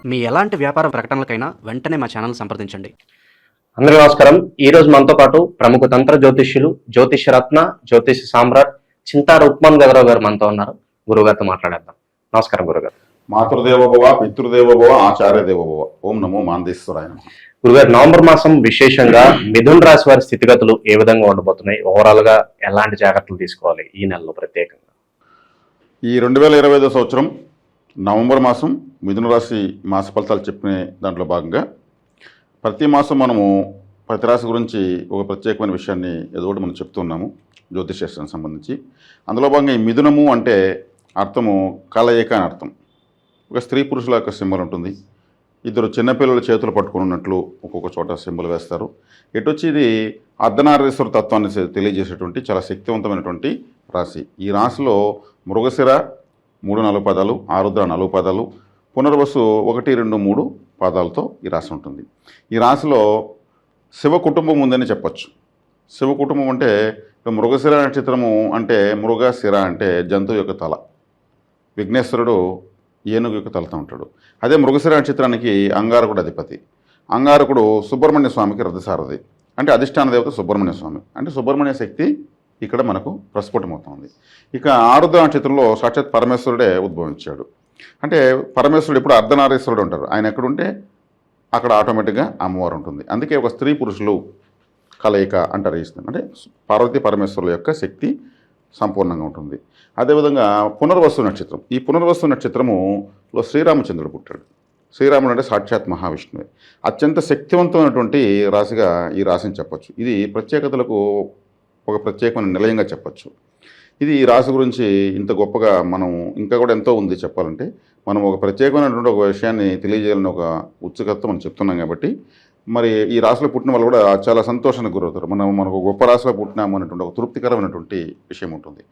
మీ ఎలాంటి వ్యాపార ప్రకటనలకైనా వెంటనే మా ఛానల్ సంప్రదించండి. అందరికీ నమస్కారం. ఈ రోజు మనతో పాటు ప్రముఖ తంత్ర జ్యోతిష్యులు, జ్యోతిష్యరత్న, జ్యోతిష సామ్రాట్ చింతార ఉప్మాన్ గదరావు గారు మనతో ఉన్నారు. గురుగారితో మాట్లాడేద్దాం. నమస్కారం గురుగారు. మాతృదేవోభవ, పితృదేవోభవ, ఆచార్య దేవోభవ. ఓం నమో మాందేశ్వరాయ నమః. గురుగారు, నవంబర్ మాసం విశేషంగా మిథున్ రాశి వారి స్థితిగతులు ఏ విధంగా ఉండబోతున్నాయి? ఓవరాల్ గా ఎలాంటి జాగ్రత్తలు తీసుకోవాలి ఈ నెలలో ప్రత్యేకంగా? ఈ 2025 సంవత్సరం నవంబర్ మాసం మిథున రాశి మాస ఫలితాలు చెప్పిన దాంట్లో భాగంగా ప్రతి మాసం మనము ప్రతి రాశి గురించి ఒక ప్రత్యేకమైన విషయాన్ని ఏదో ఒకటి మనం చెప్తున్నాము జ్యోతిషాస్త్రానికి సంబంధించి. అందులో భాగంగా ఈ మిథునము అంటే అర్థము కలయిక అని అర్థం. ఒక స్త్రీ పురుషుల యొక్క సింబల్ ఉంటుంది. ఇద్దరు చిన్నపిల్లల చేతులు పట్టుకుని ఉన్నట్లు ఒక్కొక్క చోట సింబల్ వేస్తారు. ఎటొచ్చి ఇది అర్ధనారీశ్వర తత్వాన్ని తెలియజేసేటువంటి చాలా శక్తివంతమైనటువంటి రాశి. ఈ రాశిలో మృగశిర 3-4 పాదాలు, ఆరుద్ర 4 పాదాలు, పునర్వసు 1-2-3 పాదాలతో ఈ రాశి ఉంటుంది. ఈ రాశిలో శివ కుటుంబం ఉందని చెప్పచ్చు. శివ కుటుంబం అంటే మృగశిర నక్షత్రము అంటే మృగశిర అంటే జంతువు యొక్క తల, విఘ్నేశ్వరుడు ఏనుగు యొక్క తలతో ఉంటాడు. అదే మృగశిర నక్షత్రానికి అంగారకుడు అధిపతి. అంగారకుడు సుబ్రహ్మణ్య స్వామికి రథసారథి, అంటే అధిష్టాన దేవత సుబ్రహ్మణ్య స్వామి. అంటే సుబ్రహ్మణ్య శక్తి ఇక్కడ మనకు ప్రస్ఫుటమవుతుంది. ఇక ఆరుద్ర నక్షత్రంలో సాక్షాత్ పరమేశ్వరుడే ఉద్భవించాడు. అంటే పరమేశ్వరుడు ఇప్పుడు అర్ధనారీశ్వరుడు ఉంటారు. ఆయన ఎక్కడుంటే అక్కడ ఆటోమేటిక్గా అమ్మవారు ఉంటుంది. అందుకే ఒక స్త్రీ పురుషులు కలయిక అంటారు. ఇస్తుంది అంటే పార్వతీ పరమేశ్వరుల యొక్క శక్తి సంపూర్ణంగా ఉంటుంది. అదేవిధంగా పునర్వసు నక్షత్రం. ఈ పునర్వసు నక్షత్రములో శ్రీరామచంద్రుడు పుట్టాడు. శ్రీరాముడు అంటే సాక్షాత్ మహావిష్ణువే. అత్యంత శక్తివంతమైనటువంటి రాశిగా ఈ రాశిని చెప్పచ్చు. ఇది ప్రత్యేకతలకు ఒక ప్రత్యేకమైన నిలయంగా చెప్పచ్చు. ఇది ఈ రాశి గురించి ఇంత గొప్పగా మనం ఇంకా కూడా ఎంతో ఉంది చెప్పాలంటే. మనం ఒక ప్రత్యేకమైనటువంటి ఒక విషయాన్ని తెలియజేయాలని ఒక ఉత్సుకత మనం చెప్తున్నాం కాబట్టి మరి ఈ రాశిలో పుట్టిన వాళ్ళు కూడా చాలా సంతోషానికి గురవుతారు. మనకు గొప్ప రాశిలో పుట్టినాము అనేటువంటి ఒక తృప్తికరమైనటువంటి విషయం ఉంటుంది.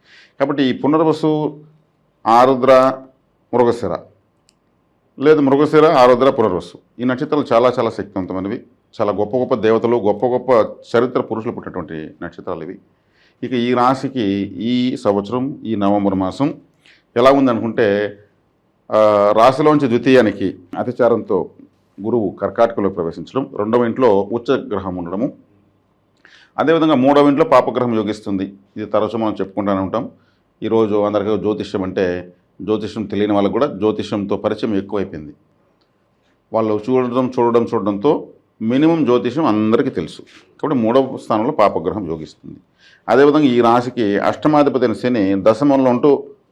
కాబట్టి ఈ పునర్వసు, ఆరుద్ర, మృగశిర లేదు మృగశిర, ఆరుద్ర, పునర్వసు ఈ నక్షత్రాలు చాలా చాలా శక్తివంతమైనవి. చాలా గొప్ప గొప్ప దేవతలు, గొప్ప గొప్ప చరిత్ర పురుషులు పుట్టినటువంటి నక్షత్రాలు ఇవి. ఇక ఈ రాశికి ఈ సంవత్సరం ఈ నవంబర్ మాసం ఎలా ఉందనుకుంటే రాశిలోంచి ద్వితీయానికి అతిచారంతో గురువు కర్కాటకలో ప్రవేశించడం, 2వ ఇంట్లో ఉచ్చగ్రహం ఉండడము, అదేవిధంగా 3వ ఇంట్లో పాపగ్రహం యోగిస్తుంది. ఇది తరచు మనం చెప్పుకుంటూనే ఉంటాం. ఈరోజు అందరికీ జ్యోతిష్యం అంటే జ్యోతిష్యం తెలియని వాళ్ళకు కూడా జ్యోతిష్యంతో పరిచయం ఎక్కువైపోయింది. వాళ్ళు చూడడంతో మినిమం జ్యోతిష్యం అందరికీ తెలుసు. కాబట్టి 3వ స్థానంలో పాపగ్రహం యోగిస్తుంది. అదేవిధంగా ఈ రాశికి అష్టమాధిపతి అయిన శని దశమంలో ఉంటూ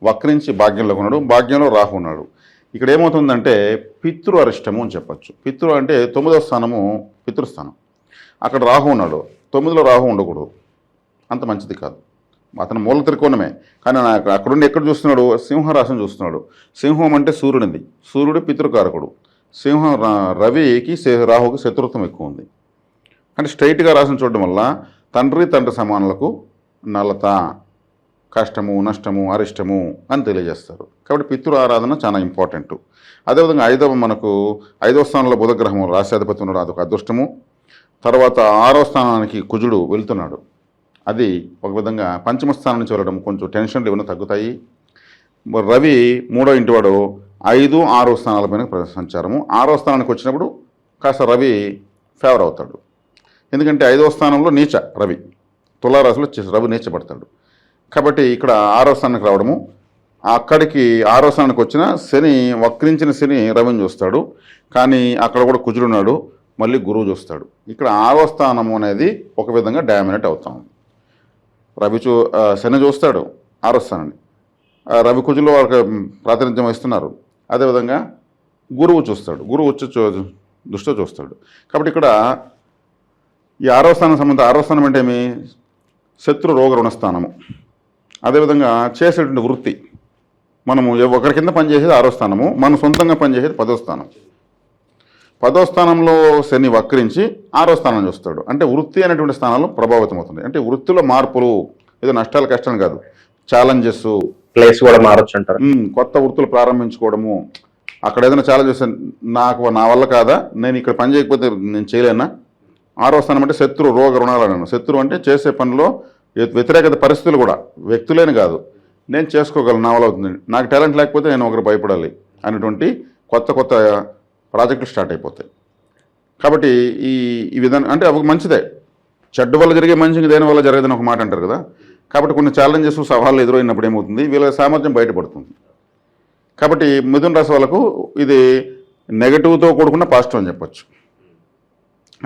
వక్రించి భాగ్యంలో ఉన్నాడు. భాగ్యంలో రాహు ఉన్నాడు. ఇక్కడ ఏమవుతుందంటే పితృ అరిష్టము అని చెప్పచ్చు. పితృ అంటే 9వ స్థానము పితృస్థానం. అక్కడ రాహు ఉన్నాడు. 9లో రాహు ఉండకూడదు, అంత మంచిది కాదు. అతను మూల త్రికోణమే, కానీ అక్కడుండి ఎక్కడ చూస్తున్నాడు? సింహరాశిని చూస్తున్నాడు. సింహం అంటే సూర్యునిది. సూర్యుడు పితృకారకుడు. సింహం రవికి రాహుకి శత్రుత్వం ఎక్కువ ఉంది. అంటే స్ట్రైట్గా రాశిని చూడడం వల్ల తండ్రి సమానులకు నలత, కష్టము, నష్టము, అరిష్టము అని తెలియజేస్తారు. కాబట్టి పితృ ఆరాధన చాలా ఇంపార్టెంట్. అదేవిధంగా మనకు 5వ స్థానంలో బుధగ్రహము రాశ్యాధిపతి ఉన్నాడు, అదొక అదృష్టము. తర్వాత 6వ స్థానానికి కుజుడు వెళ్తున్నాడు. అది ఒక విధంగా పంచమ స్థానం నుంచి వెళ్ళడం కొంచెం టెన్షన్లు ఏమైనా తగ్గుతాయి. రవి 3వ ఇంటివాడు 5, 6 స్థానాలపైన సంచారము. 6వ స్థానానికి వచ్చినప్పుడు కాస్త రవి ఫేవర్ అవుతాడు. ఎందుకంటే 5వ స్థానంలో నీచ రవి, తులారాశిలో రవి నీచపడతాడు. కాబట్టి ఇక్కడ 6వ స్థానానికి రావడము, అక్కడికి 6వ స్థానానికి వచ్చిన శని, వక్రించిన శని రవిని చూస్తాడు. కానీ అక్కడ కూడా కుజుడున్నాడు, మళ్ళీ గురువు చూస్తాడు. ఇక్కడ 6వ స్థానము అనేది ఒక విధంగా డామినేట్ అవుతాం. శని చూస్తాడు 6వ స్థానాన్ని, రవి కుజులు వాళ్ళకి ప్రాతినిధ్యం వహిస్తున్నారు. అదేవిధంగా గురువు చూస్తాడు, గురువు వచ్చి దృష్టితో చూస్తాడు. కాబట్టి ఇక్కడ ఈ 6వ స్థానం సంబంధం 6వ స్థానం అంటే ఏమి? శత్రు రోగ రుణస్థానము. అదేవిధంగా చేసేటువంటి వృత్తి, మనము ఒకరి కింద పనిచేసేది 6వ స్థానము, మనం సొంతంగా పనిచేసేది 10వ స్థానం. 10వ స్థానంలో శని వక్రించి 6వ స్థానం చూస్తాడు. అంటే వృత్తి అనేటువంటి స్థానాలు ప్రభావితం అవుతుంది. అంటే వృత్తిలో మార్పులు, ఏదో నష్టాలు కష్టాలు కాదు, ఛాలెంజెస్, ప్లేస్ కూడా మారొచ్చు అంటారు. కొత్త వృత్తులు ప్రారంభించుకోవడము. అక్కడ ఏదైనా ఛాలెంజెస్, నా వల్ల కాదా, నేను ఇక్కడ పని చేయకపోతే నేను చేయలేనా? 6వ స్థానం అంటే శత్రు రోగ రుణాలు అన్నాను. శత్రు అంటే చేసే పనిలో వ్యతిరేకత పరిస్థితులు కూడా, వ్యక్తులేని కాదు, నేను చేసుకోగలను, నా వల్ల అవుతుంది, నాకు టాలెంట్ లేకపోతే నేను ఒకరు భయపడాలి అనేటువంటి కొత్త ప్రాజెక్టులు స్టార్ట్ అయిపోతాయి. కాబట్టి ఈ విధానం అంటే ఒక మంచిదే. చెడ్డ వల్ల జరిగే మంచిగా దేని వల్ల జరగదని ఒక మాట అంటారు కదా. కాబట్టి కొన్ని ఛాలెంజెస్ సవాళ్ళు ఎదురైనప్పుడు ఏమవుతుంది, వీళ్ళ సామర్థ్యం బయటపడుతుంది. కాబట్టి మిథున రాశి వాళ్ళకు ఇది నెగటివ్తో కూడుకున్న పాజిటివ్ అని చెప్పొచ్చు.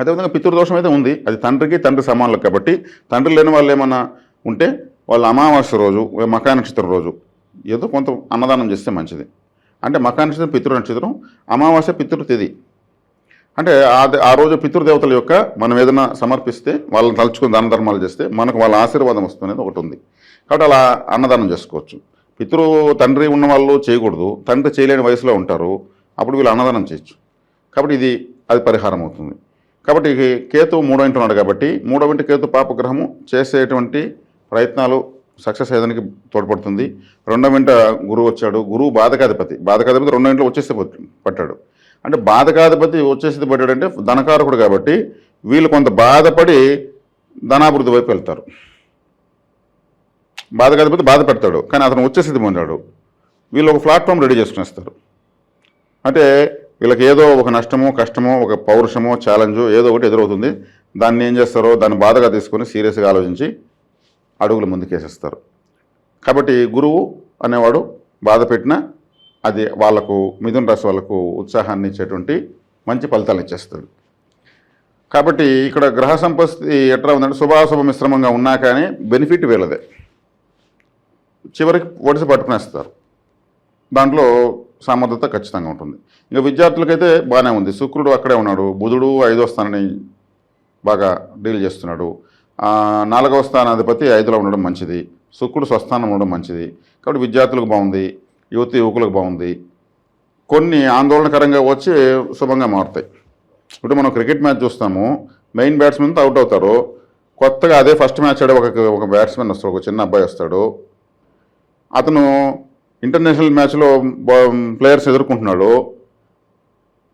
అదేవిధంగా పితృదోషం అయితే ఉంది, అది తండ్రి సమానులకు. కాబట్టి తండ్రి లేని వాళ్ళు ఏమన్నా ఉంటే వాళ్ళు అమావాస్య రోజు మకా నక్షత్రం రోజు ఏదో కొంత అన్నదానం చేస్తే మంచిది. అంటే మకా నక్షత్రం పితృ నక్షత్రం, అమావాస్య పితృ తిథి. అంటే ఆ రోజు పితృదేవతల యొక్క మనం ఏదైనా సమర్పిస్తే వాళ్ళని తలుచుకుని దాన ధర్మాలు చేస్తే మనకు వాళ్ళ ఆశీర్వాదం వస్తుందనేది ఒకటి ఉంది. కాబట్టి అలా అన్నదానం చేసుకోవచ్చు. తండ్రి ఉన్న వాళ్ళు చేయకూడదు, తండ్రి చేయలేని వయసులో ఉంటారు, అప్పుడు వీళ్ళు అన్నదానం చేయొచ్చు. కాబట్టి అది పరిహారం అవుతుంది. కాబట్టి కేతు 3వ ఇంట్లో ఉన్నాడు కాబట్టి 3వ ఇంటి కేతు పాపగ్రహము చేసేటువంటి ప్రయత్నాలు సక్సెస్ అయ్యేదానికి తోడ్పడుతుంది. 2వ ఇంట గురువు వచ్చాడు, గురువు బాధకాధిపతి 2వ ఇంట్లో వచ్చేస్తే పట్టాడు. అంటే బాధకాధిపతి వచ్చేసి పడ్డాడంటే ధనకారకుడు కాబట్టి వీళ్ళు కొంత బాధపడి ధనాభివృద్ధి వైపు వెళ్తారు. బాధకాధిపతి బాధ పెడతాడు, కానీ అతను వచ్చేసి పొందాడు, వీళ్ళు ఒక ప్లాట్ఫామ్ రెడీ చేసుకునేస్తారు. అంటే వీళ్ళకి ఏదో ఒక నష్టమో కష్టమో ఒక పౌరుషమో ఛాలెంజో ఏదో ఒకటి ఎదురవుతుంది. దాన్ని ఏం చేస్తారో దాన్ని బాధగా తీసుకొని సీరియస్గా ఆలోచించి అడుగులు ముందుకేసేస్తారు. కాబట్టి గురువు అనేవాడు బాధ పెట్టినా అది వాళ్లకు మిథున రాశి వాళ్ళకు ఉత్సాహాన్ని ఇచ్చేటువంటి మంచి ఫలితాలు ఇచ్చేస్తాడు. కాబట్టి ఇక్కడ గ్రహ సంపత్తి ఎట్లా ఉందంటే శుభాశుభ మిశ్రమంగా ఉన్నా కానీ బెనిఫిట్ వీళ్ళదే. చివరికి ఒడిసి పట్టుకునేస్తారు, దాంట్లో సమర్థత ఖచ్చితంగా ఉంటుంది. ఇంకా విద్యార్థులకైతే బాగానే ఉంది. శుక్రుడు అక్కడే ఉన్నాడు, బుధుడు 5వ స్థానాన్ని బాగా డీల్ చేస్తున్నాడు. 4వ స్థానాధిపతి 5లో ఉండడం మంచిది, శుక్రుడు స్వస్థానం ఉండడం మంచిది. కాబట్టి విద్యార్థులకు బాగుంది, యువకులకు బాగుంది. కొన్ని ఆందోళనకరంగా వచ్చి శుభంగా మారుతాయి. ఇప్పుడు మనం క్రికెట్ మ్యాచ్ చూస్తాము, మెయిన్ బ్యాట్స్మెన్తో అవుట్ అవుతారు, కొత్తగా అదే ఫస్ట్ మ్యాచ్ ఆడే ఒక బ్యాట్స్మెన్ వస్తాడు, ఒక చిన్న అబ్బాయి వస్తాడు. అతను ఇంటర్నేషనల్ మ్యాచ్లో ప్లేయర్స్ ఎదుర్కొంటున్నాడు,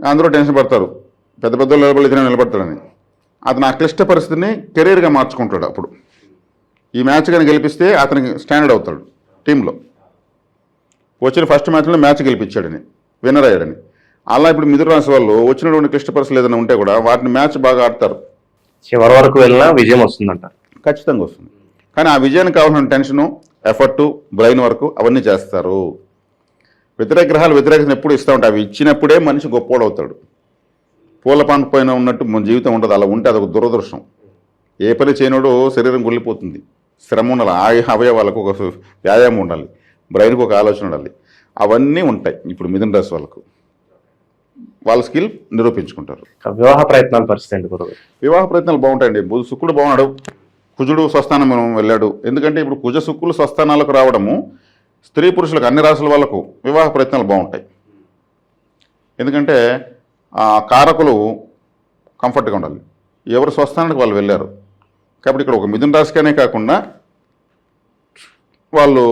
అందరూ టెన్షన్ పడతారు, పెద్ద పెద్ద నిలబడతాడని. అతను ఆ క్లిష్ట పరిస్థితిని కెరీర్గా మార్చుకుంటాడు. అప్పుడు ఈ మ్యాచ్ కానీ గెలిపిస్తే అతనికి స్టాండర్డ్ అవుతాడు టీంలో. వచ్చిన ఫస్ట్ మ్యాచ్లో మ్యాచ్ గెలిపించాడని, విన్నర్ అయ్యాడని. అలా ఇప్పుడు మిథున రాశి వాళ్ళు వచ్చినటువంటి క్లిష్ట పరిస్థితులు ఏదైనా ఉంటే కూడా వాటిని మ్యాచ్ బాగా ఆడతారు, చివరి వరకు వెళ్ళినా విజయం వస్తుందంట. ఖచ్చితంగా వస్తుంది. కానీ ఆ విజయానికి కావాల్సిన టెన్షను, ఎఫర్టు, బ్రెయిన్ వర్క్ అవన్నీ చేస్తారు. వ్యతిరేక గ్రహాలు వ్యతిరేకతను ఎప్పుడు ఇస్తూ ఉంటాయి. అవి ఇచ్చినప్పుడే మనిషి గొప్పోడు అవుతాడు. పూల పంట పైన ఉన్నట్టు మన జీవితం ఉంటుంది, అలా ఉంటే అదొక దురదృష్టం. ఏ పని చేయనోడు శరీరం గుళ్ళిపోతుంది. శ్రమ ఉండాలి, అవయవాలకు ఒక వ్యాయామం ఉండాలి, బ్రెయిన్కి ఒక ఆలోచన ఉండాలి, అవన్నీ ఉంటాయి. ఇప్పుడు మిథున రాశి వాళ్ళ స్కిల్ నిరూపించుకుంటారు. వివాహ ప్రయత్నాల పరిస్థితి ఏంటి గురువు? వివాహ ప్రయత్నాలు బాగుంటాయండి. శుక్రుడు బాగున్నాడు, కుజుడు స్వస్థానం వెళ్ళాడు. ఎందుకంటే ఇప్పుడు కుజ శుక్రులు స్వస్థానాలకు రావడము స్త్రీ పురుషులకు అన్ని రాశుల వాళ్ళకు వివాహ ప్రయత్నాలు బాగుంటాయి. ఎందుకంటే ఆ కారకులు కంఫర్ట్గా ఉండాలి, ఎవరు స్వస్థానానికి వాళ్ళు వెళ్ళారు. కాబట్టి ఇక్కడ ఒక మిథున రాశికనే కాకుండా వాళ్ళు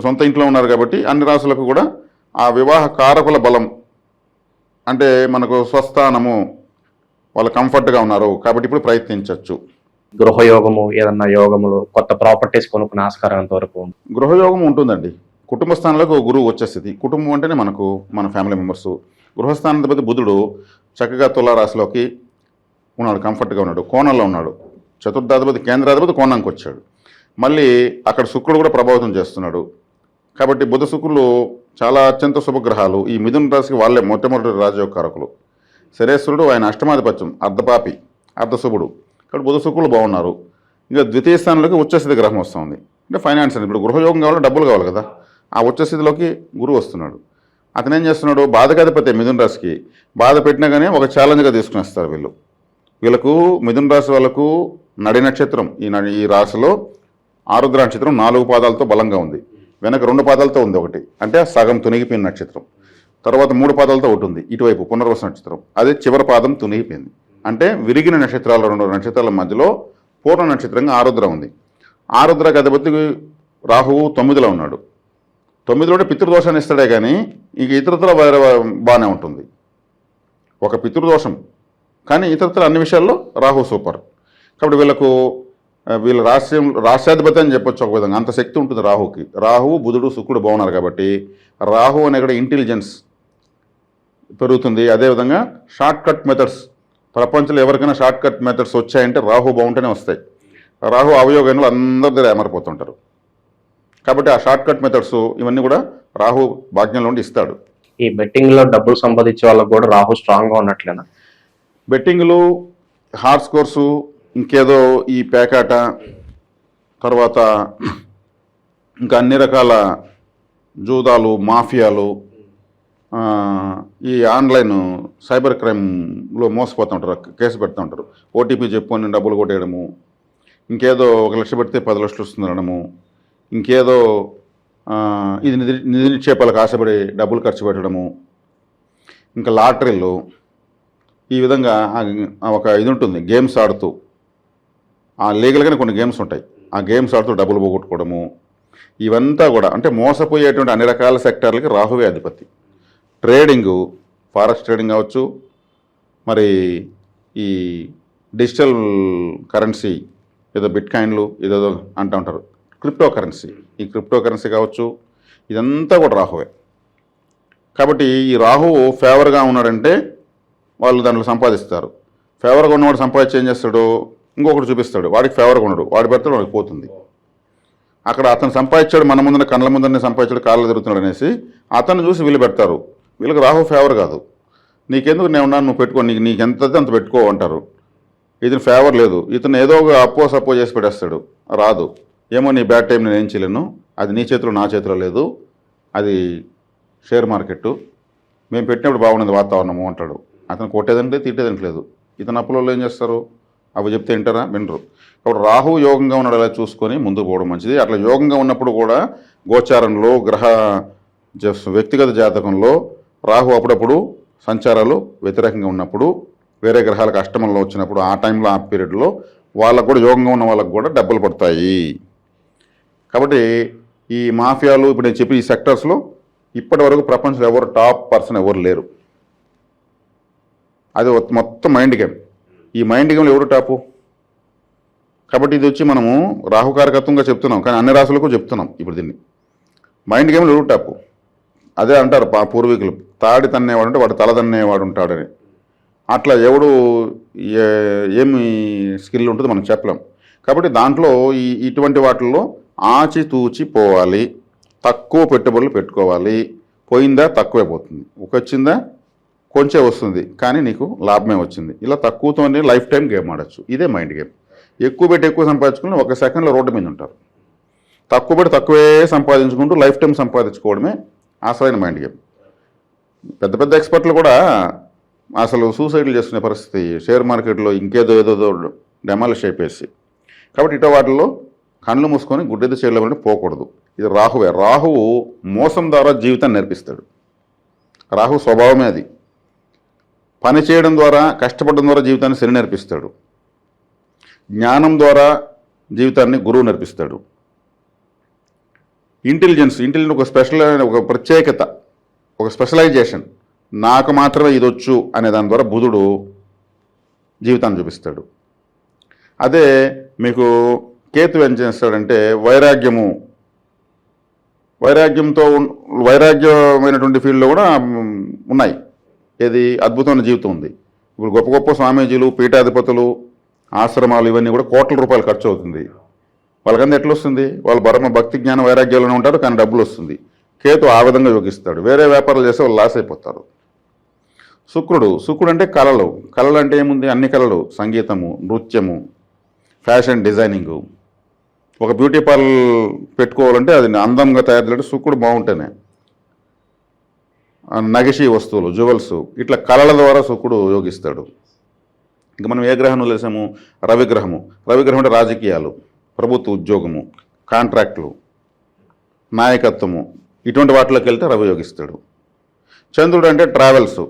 సొంత ఇంట్లో ఉన్నారు కాబట్టి అన్ని రాశులకు కూడా ఆ వివాహ కారకుల బలం అంటే మనకు స్వస్థానము, వాళ్ళు కంఫర్ట్గా ఉన్నారు కాబట్టి ఇప్పుడు ప్రయత్నించవచ్చు. గృహయోగము, ఏదన్నా యోగములు, కొత్త ప్రాపర్టీస్ కొనుక్కునే ఆస్కారం ఎంతవరకు? గృహయోగం ఉంటుందండి. కుటుంబ స్థానంలోకి గురువు వచ్చేస్తుంది. కుటుంబం అంటేనే మన ఫ్యామిలీ మెంబర్స్. గృహస్థానాధిపతి బుధుడు చక్కగా తులారాశిలోకి ఉన్నాడు, కంఫర్ట్గా ఉన్నాడు, కోణంలో ఉన్నాడు. చతుర్థాధిపతి కేంద్రాధిపతి కోణంకి వచ్చాడు. మళ్ళీ అక్కడ శుక్రుడు కూడా ప్రభావితం చేస్తున్నాడు. కాబట్టి బుధ శుక్రులు చాలా అత్యంత శుభగ్రహాలు. ఈ మిథున రాశికి వాళ్ళే మొట్టమొదటి రాజయోగ కారకులు. శనేశ్వరుడు ఆయన అష్టమాధిపత్యం, అర్ధపాపి, అర్ధశుభుడు. కాబట్టి బుధ శుక్రులు బాగున్నారు. ఇంకా ద్వితీయ స్థానంలోకి ఉచ్చస్థితి గ్రహం వస్తుంది. అంటే ఫైనాన్స్ అని, ఇప్పుడు గృహయోగం కావాలి, డబ్బులు కావాలి కదా, ఆ ఉచ్చస్థితిలోకి గురువు వస్తున్నాడు. అతను ఏం చేస్తున్నాడు, బాధకాధిపతి మిథున రాశికి బాధ పెట్టినా కానీ ఒక ఛాలెంజ్గా తీసుకుని వస్తారు వీళ్ళకు. మిథున రాశి వాళ్ళకు నడి నక్షత్రం, ఈ రాశిలో ఆరుద్ర నక్షత్రం 4 పాదాలతో బలంగా ఉంది, వెనక 2 పాదాలతో ఉంది ఒకటి, అంటే సగం తునిగిపోయిన నక్షత్రం. తర్వాత 3 పాదాలతో ఒకటి ఉంది ఇటువైపు పునర్వస నక్షత్రం, అదే చివరి పాదం తునిగిపోయింది. అంటే విరిగిన నక్షత్రాలు 2 నక్షత్రాల మధ్యలో పూర్ణ నక్షత్రంగా ఆరుద్ర ఉంది. ఆరుద్రకు అధిపతి రాహువు 9లో ఉన్నాడు. 9లోనే పితృదోషాన్ని ఇస్తాడే కానీ ఇంక ఇతరత్ర బాగానే ఉంటుంది. ఒక పితృదోషం కానీ ఇతరత్ర అన్ని విషయాల్లో రాహు సూపర్. కాబట్టి వీళ్ళ రాష్ట్రాధిపతి అని చెప్పొచ్చు ఒక విధంగా, అంత శక్తి ఉంటుంది రాహుకి. రాహువు బుధుడు శుక్రుడు బాగున్నారు కాబట్టి రాహు అనే కూడా ఇంటెలిజెన్స్, పెరుగుతుంది. అదేవిధంగా షార్ట్ కట్ మెథడ్స్, ప్రపంచంలో ఎవరికైనా షార్ట్ కట్ మెథడ్స్ వచ్చాయంటే రాహు బాగుంటేనే వస్తాయి. రాహు అవయోగంలో అందరి దగ్గర ఏమరిపోతుంటారు. కాబట్టి ఆ షార్ట్ కట్ మెథడ్స్ ఇవన్నీ కూడా రాహు భాగ్యంలో ఉండి ఇస్తాడు. ఈ బెట్టింగ్ లో డబ్బులు సంపాదించే వాళ్ళకి కూడా రాహు స్ట్రాంగ్ గా ఉన్నట్లేనా? బెట్టింగ్లు, హార్స్ కోర్సు, ఇంకేదో ఈ పేకాట, తర్వాత ఇంకా అన్ని రకాల జూదాలు, మాఫియాలు, ఈ ఆన్లైన్ సైబర్ క్రైమ్లో మోసపోతూ ఉంటారు, కేసు పెడుతూ ఉంటారు. ఓటీపీ చెప్పుకొని డబ్బులు కొట్టేయడము, ఇంకేదో 1 లక్ష పెడితే 10 లక్షలు వస్తుంది అనడము, ఇంకేదో ఇది నిధి నిక్షేపాలకు ఆశపడి డబ్బులు ఖర్చు పెట్టడము, ఇంకా లాటరీలు, ఈ విధంగా ఒక ఇది ఉంటుంది గేమ్స్ ఆడుతూ, లీగల్గానే కొన్ని గేమ్స్ ఉంటాయి, ఆ గేమ్స్ ఆడుతూ డబ్బులు పోగొట్టుకోవడము, ఇవంతా కూడా అంటే మోసపోయేటువంటి అన్ని రకాల సెక్టార్లకి రాహువే అధిపతి. ట్రేడింగు, ఫారెక్స్ ట్రేడింగ్ కావచ్చు, మరి ఈ డిజిటల్ కరెన్సీ ఏదో బిట్ కాయిన్లు ఏదో అంటూ ఉంటారు, క్రిప్టో కరెన్సీ, ఈ క్రిప్టో కరెన్సీ కావచ్చు, ఇదంతా కూడా రాహువే. కాబట్టి ఈ రాహువు ఫేవర్గా ఉన్నాడంటే వాళ్ళు దాంట్లో సంపాదిస్తారు. ఫేవర్గా ఉన్నవాడు సంపాదించి ఏం చేస్తాడు, ఇంకొకటి చూపిస్తాడు, వాడికి ఫేవర్గా ఉన్నాడు, వాడి పెడతాడు, వాడికి పోతుంది. అక్కడ అతను సంపాదించాడు, మన ముందర కళ్ళ ముందరనే సంపాదించాడు, కాళ్ళు తిరుగుతున్నాడు అనేసి అతను చూసి వీళ్ళు పెడతారు. వీళ్ళకి రాహు ఫేవర్ కాదు. నీకెందుకు నేను ఉన్నాను, నువ్వు పెట్టుకో, నీకు ఎంత అంత పెట్టుకో అంటారు. ఇతను ఫేవర్ లేదు, ఇతను ఏదో ఒక సప్పో చేసి పెట్టేస్తాడు, రాదు. ఏమో నీ బ్యాడ్ టైం నేను ఏం చేయలేను, అది నీ చేతిలో నా చేతిలో లేదు, అది షేర్ మార్కెట్, మేము పెట్టినప్పుడు బాగున్నది వాతావరణము అంటాడు. అతను కొట్టేదంటే తిట్టేదంటే లేదు. ఇతను అప్పులలో ఏం చేస్తారు, అవి చెప్తే వింటారా, వినరు. కాబట్టి రాహు యోగంగా ఉన్నాడు అలా చూసుకొని ముందుకు పోవడం మంచిది. అట్లా యోగంగా ఉన్నప్పుడు కూడా గోచారంలో వ్యక్తిగత జాతకంలో రాహు అప్పుడప్పుడు సంచారాలు వ్యతిరేకంగా ఉన్నప్పుడు, వేరే గ్రహాలకు అష్టమంలో వచ్చినప్పుడు, ఆ టైంలో ఆ పీరియడ్లో వాళ్ళకు కూడా యోగంగా ఉన్న వాళ్ళకు కూడా డబ్బులు పడతాయి. కాబట్టి ఈ మాఫియాలు ఇప్పుడు నేను చెప్పి ఈ సెక్టర్స్లో ఇప్పటి వరకు ప్రపంచంలో ఎవరు టాప్ పర్సన్ ఎవరు లేరు. అది మొత్తం మైండ్ గేమ్. ఈ మైండ్ గేమ్లో ఎవరు టాపు? కాబట్టి ఇది వచ్చి మనము రాహుకారకత్వంగా చెప్తున్నాం, కానీ అన్ని రాశులకు చెప్తున్నాం ఇప్పుడు దీన్ని. మైండ్ గేమ్లో ఎవరు టాపు? అదే అంటారు పూర్వీకులు, తాడి తన్నేవాడు అంటే వాడు తల తన్నేవాడు ఉంటాడని. అట్లా ఎవడు ఏమి స్కిల్ ఉంటుందో మనం చెప్పలేం. కాబట్టి దాంట్లో ఇటువంటి వాటిల్లో ఆచితూచి పోవాలి, తక్కువ పెట్టుబడులు పెట్టుకోవాలి. పోయిందా తక్కువే పోతుంది, వచ్చిందా కొంచెం వస్తుంది, కానీ నీకు లాభమే వచ్చింది. ఇలా తక్కువతోనే లైఫ్ టైం గేమ్ ఆడచ్చు. ఇదే మైండ్ గేమ్. ఎక్కువ పెట్టి ఎక్కువ సంపాదించుకుని 1 సెకండ్లో రోడ్డు మీద ఉంటారు. తక్కువ పెట్టి తక్కువే సంపాదించుకుంటూ లైఫ్ టైం సంపాదించుకోవడమే అసలైన మైండ్ గేమ్. పెద్ద పెద్ద ఎక్స్పర్ట్లు కూడా అసలు సూసైడ్లు చేసుకునే పరిస్థితి, షేర్ మార్కెట్లో ఇంకేదో డెమాలిష్ అయిపోయేసి. కాబట్టి ఇటో వాటిల్లో కళ్ళు మూసుకొని గుడ్డెద్దు చేయలేమని పోకూడదు. ఇది రాహువే. రాహువు మోసం ద్వారా జీవితాన్ని నేర్పిస్తాడు. రాహు స్వభావమే అది. పని చేయడం ద్వారా, కష్టపడడం ద్వారా జీవితాన్ని శని నేర్పిస్తాడు. జ్ఞానం ద్వారా జీవితాన్ని గురువు నేర్పిస్తాడు. ఇంటెలిజెన్స్ ఒక ప్రత్యేకత, ఒక స్పెషలైజేషన్, నాకు మాత్రమే ఇది వచ్చు అనే దాని ద్వారా బుధుడు జీవితాన్ని చూపిస్తాడు. అదే మీకు కేతు ఏం చేస్తాడంటే వైరాగ్యమైనటువంటి ఫీల్డ్లో కూడా ఉన్నాయి. ఏది అద్భుతమైన జీవితం ఉంది. ఇప్పుడు గొప్ప గొప్ప స్వామీజీలు, పీఠాధిపతులు, ఆశ్రమాలు ఇవన్నీ కూడా కోట్ల రూపాయలు ఖర్చు అవుతుంది. వాళ్ళకంతా ఎట్లా వస్తుంది? వాళ్ళు భక్తి జ్ఞానం వైరాగ్యాల్లోనే ఉంటారు, కానీ డబ్బులు వస్తుంది. కేతు ఆ విధంగా యోగిస్తాడు. వేరే వ్యాపారాలు చేస్తే వాళ్ళు లాస్ అయిపోతారు. శుక్రుడు అంటే కళలు అంటే ఏముంది? అన్ని కళలు, సంగీతము, నృత్యము, ఫ్యాషన్ డిజైనింగు. ఒక బ్యూటీ పార్లర్ పెట్టుకోవాలంటే అది అందంగా తయారు చేయాలంటే శుక్రుడు బాగుంటేనే. నగిషి వస్తువులు, జ్యువెల్స్, ఇట్లా కళల ద్వారా శుక్రుడు యోగిస్తాడు. ఇంకా మనం ఏ గ్రహం వదిలేసాము? రవిగ్రహం అంటే రాజకీయాలు, ప్రభుత్వ ఉద్యోగము, కాంట్రాక్టులు, నాయకత్వము, ఇటువంటి వాటిలోకి వెళ్తే రవి యోగిస్తాడు. చంద్రుడు అంటే ట్రావెల్స్.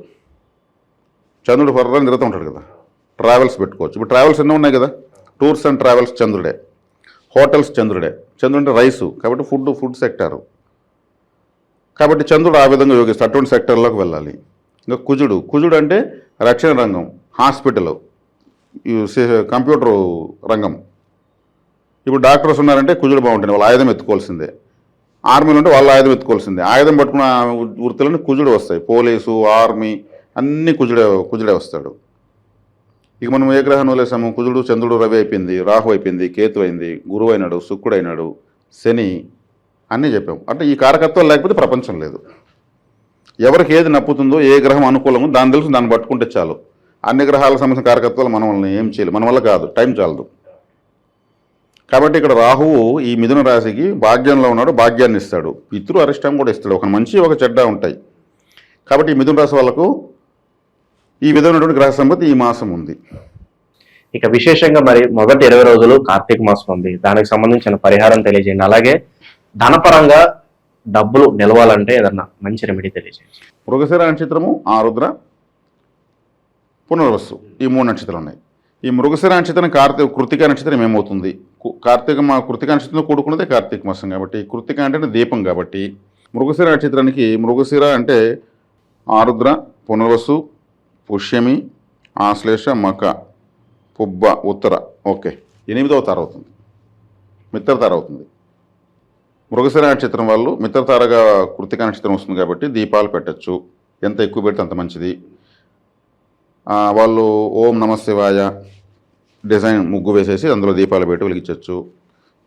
చంద్రుడు ఫర్రని తిరుగుతూ ఉంటాడు కదా, ట్రావెల్స్ పెట్టుకోవచ్చు. ఇప్పుడు ట్రావెల్స్ ఎన్నో ఉన్నాయి కదా, టూర్స్ అండ్ ట్రావెల్స్ చంద్రుడే. హోటల్స్ చంద్రుడే. చంద్రుడు అంటే రైసు, కాబట్టి ఫుడ్ సెక్టారు. కాబట్టి చంద్రుడు ఆ విధంగా యోగిస్తాడు, అటువంటి సెక్టర్లోకి వెళ్ళాలి. ఇంకా కుజుడు అంటే రక్షణ రంగం, హాస్పిటల్, కంప్యూటర్ రంగం. ఇప్పుడు డాక్టర్స్ ఉన్నారంటే కుజుడు బాగుంటుంది, వాళ్ళు ఆయుధం ఎత్తుకోవాల్సిందే. ఆర్మీలు ఉంటే వాళ్ళు ఆయుధం ఎత్తుకోవాల్సిందే. ఆయుధం పట్టుకున్న వృత్తులన్నీ కుజుడు వస్తాయి. పోలీసు, ఆర్మీ అన్నీ కుజుడే వస్తాడు. ఇక మనం ఏ గ్రహాన్ని వదిలేసాము? కుజుడు, చంద్రుడు, రవి అయిపోయింది, రాహు అయిపోయింది, కేతు అయింది, గురువు అయినాడు, శుక్రుడు అయినాడు, శని అన్నీ చెప్పాము. అంటే ఈ కారకత్వాలు లేకపోతే ప్రపంచం లేదు. ఎవరికి ఏది నప్పుతుందో, ఏ గ్రహం అనుకూలమో దాన్ని తెలుసు, దాన్ని పట్టుకుంటే చాలు. అన్ని గ్రహాలకు సంబంధించిన కారకత్వాలు మన వల్ల ఏం చేయలేదు, మన వల్ల కాదు, టైం చాలదు. కాబట్టి ఇక్కడ రాహువు ఈ మిథున రాశికి భాగ్యంలో ఉన్నాడు, భాగ్యాన్ని ఇస్తాడు, పితృ అరిష్టం కూడా ఇస్తాడు. ఒక మంచి ఒక చెడ్డ ఉంటాయి. కాబట్టి ఈ మిథున రాశి వాళ్ళకు ఈ విధమైనటువంటి గ్రహ సంపత్తి ఈ మాసం ఉంది. ఇక విశేషంగా మరి మొదటి 20 రోజులు కార్తీక మాసం ఉంది, దానికి సంబంధించిన పరిహారం తెలియజేయండి. అలాగే ధనపరంగా డబ్బులు నిలవాలంటే ఏదన్నా మంచి రెమెడీ తెలియజేయండి. మృగశిర నక్షత్రము, ఆరుద్ర, పునర్వసు ఈ 3 నక్షత్రాలు ఉన్నాయి. ఈ మృగశిర నక్షత్రం కృతిక నక్షత్రం ఏమవుతుంది? కృతిక నక్షత్రంతో కూడుకున్నదే కార్తీక మాసం కాబట్టి, కృతిక అంటే దీపం కాబట్టి మృగశిర నక్షత్రానికి మృగశిర అంటే ఆరుద్ర, పునర్వసు, పుష్యమి, ఆశ్లేష, మక, పుబ్బ, ఉత్తర, ఓకే 8వ తార అవుతుంది, మిత్ర తార అవుతుంది. మృగశిర నక్షత్రం వాళ్ళు మిత్రతారగా కృతిక నక్షత్రం వస్తుంది కాబట్టి దీపాలు పెట్టచ్చు. ఎంత ఎక్కువ పెడితే అంత మంచిది. వాళ్ళు ఓం నమ శివాయ డిజైన్ ముగ్గు వేసేసి అందులో దీపాలు పెట్టి వెలిగించవచ్చు.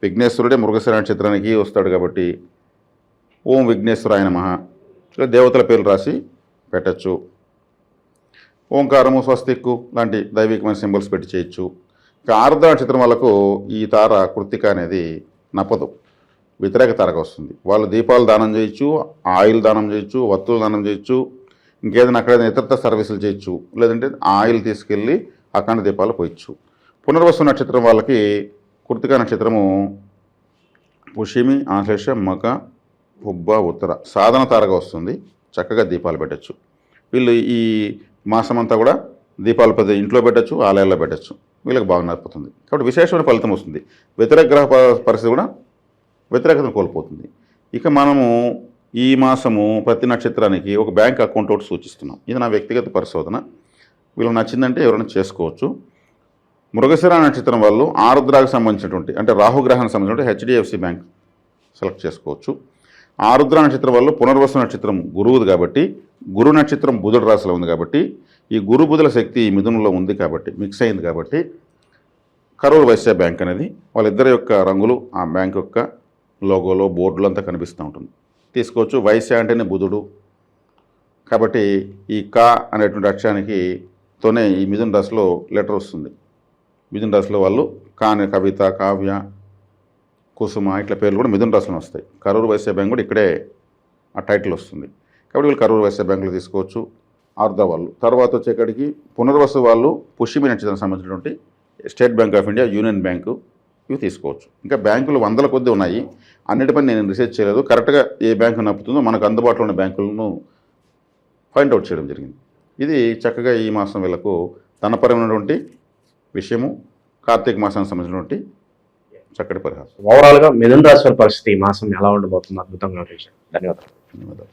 విఘ్నేశ్వరుడే మృగశిర నక్షత్రానికి వస్తాడు కాబట్టి ఓం విఘ్నేశ్వరాయ నమః దేవతల పేర్లు రాసి పెట్టచ్చు. ఓంకారము, స్వస్తిక్కు లాంటి దైవికమైన సింబల్స్ పెట్టి చేయొచ్చు. ఇక ఆరుద్ర నక్షత్రం వాళ్ళకు ఈ తార కృత్తిక అనేది నప్పదు, వ్యతిరేక తారగా వస్తుంది. వాళ్ళు దీపాలు దానం చేయొచ్చు, ఆయిల్ దానం చేయొచ్చు, వత్తులు దానం చేయొచ్చు, ఇంకేదైనా అక్కడ ఇతరత సర్వీసులు చేయొచ్చు, లేదంటే ఆయిల్ తీసుకెళ్ళి అఖండ దీపాలు పోయచ్చు. పునర్వసు నక్షత్రం వాళ్ళకి కృత్తిక నక్షత్రము పుష్యమి, ఆశ్లేష, మక, పుబ్బ, ఉత్తర సాధన తారగా వస్తుంది. చక్కగా దీపాలు పెట్టచ్చు. వీళ్ళు ఈ మాసం అంతా కూడా దీపాలు పెద్ద ఇంట్లో పెట్టచ్చు, ఆలయాల్లో పెట్టచ్చు. వీళ్ళకి బాగా నడుపుతుంది కాబట్టి విశేషమైన ఫలితం వస్తుంది. వ్యతిరేక గ్రహ పరిస్థితి కూడా వ్యతిరేకతను కోల్పోతుంది. ఇక మనము ఈ మాసము ప్రతి నక్షత్రానికి ఒక బ్యాంక్ అకౌంట్ ఒకటి సూచిస్తున్నాం. ఇది నా వ్యక్తిగత పరిశోధన, వీళ్ళకి నచ్చిందంటే ఎవరైనా చేసుకోవచ్చు. మృగశిర నక్షత్రం వాళ్ళు ఆరుద్రాకు సంబంధించినటువంటి అంటే రాహుగ్రహానికి సంబంధించినటువంటి హెచ్డిఎఫ్సి బ్యాంక్ సెలెక్ట్ చేసుకోవచ్చు. ఆరుద్ర నక్షత్రం వాళ్ళు పునర్వసు నక్షత్రం గురువుది కాబట్టి, గురు నక్షత్రం బుధుడు రాశిలో ఉంది కాబట్టి, ఈ గురు బుధుల శక్తి ఈ మిథునంలో ఉంది కాబట్టి మిక్స్ అయింది కాబట్టి కరూర్ వైశ్య బ్యాంక్ అనేది వాళ్ళిద్దరి యొక్క రంగులు ఆ బ్యాంక్ యొక్క లోగోలో బోర్డులో అంతా కనిపిస్తూ ఉంటుంది, తీసుకోవచ్చు. వైశ్య అంటేనే బుధుడు కాబట్టి ఈ కా అనేటువంటి అక్షరానికి తోనే ఈ మిథున రాశిలో లెటర్ వస్తుంది. మిథున రాశిలో వాళ్ళు కా అనే కవిత, కావ్య, కుసుమ ఇట్లా పేర్లు కూడా మిథున రాశిలో వస్తాయి. కరూర్ వైశ్య బ్యాంక్ కూడా ఇక్కడే ఆ టైటిల్ వస్తుంది కాబట్టి వీళ్ళు కరూర్ వైశ్య బ్యాంకులో తీసుకోవచ్చు. ఆరుద్ర వాళ్ళు తర్వాత వచ్చేకాడికి పునర్వసు వాళ్ళు పుష్యమి నక్షత్రానికి సంబంధించినటువంటి state bank of India, union bank ఇవి తీసుకోవచ్చు. ఇంకా బ్యాంకులు 100ల కొద్దీ ఉన్నాయి. అన్నిటిపై నేను రీసెర్చ్ చేయలేదు. కరెక్ట్గా ఏ బ్యాంకు నప్పుతుందో మనకు అందుబాటులో ఉన్న బ్యాంకులను ఫైండ్ అవుట్ చేయడం జరిగింది. ఇది చక్కగా ఈ మాసం వీళ్ళకు ధనపరమైనటువంటి విషయము, కార్తీక మాసానికి సంబంధించినటువంటి చక్కటి పరిహారం. ఓవరాల్గా మిథున రాశి వారి పరిస్థితి ఈ మాసం ఎలా ఉండబోతుంది? అద్భుతంగా ధన్యవాదాలు.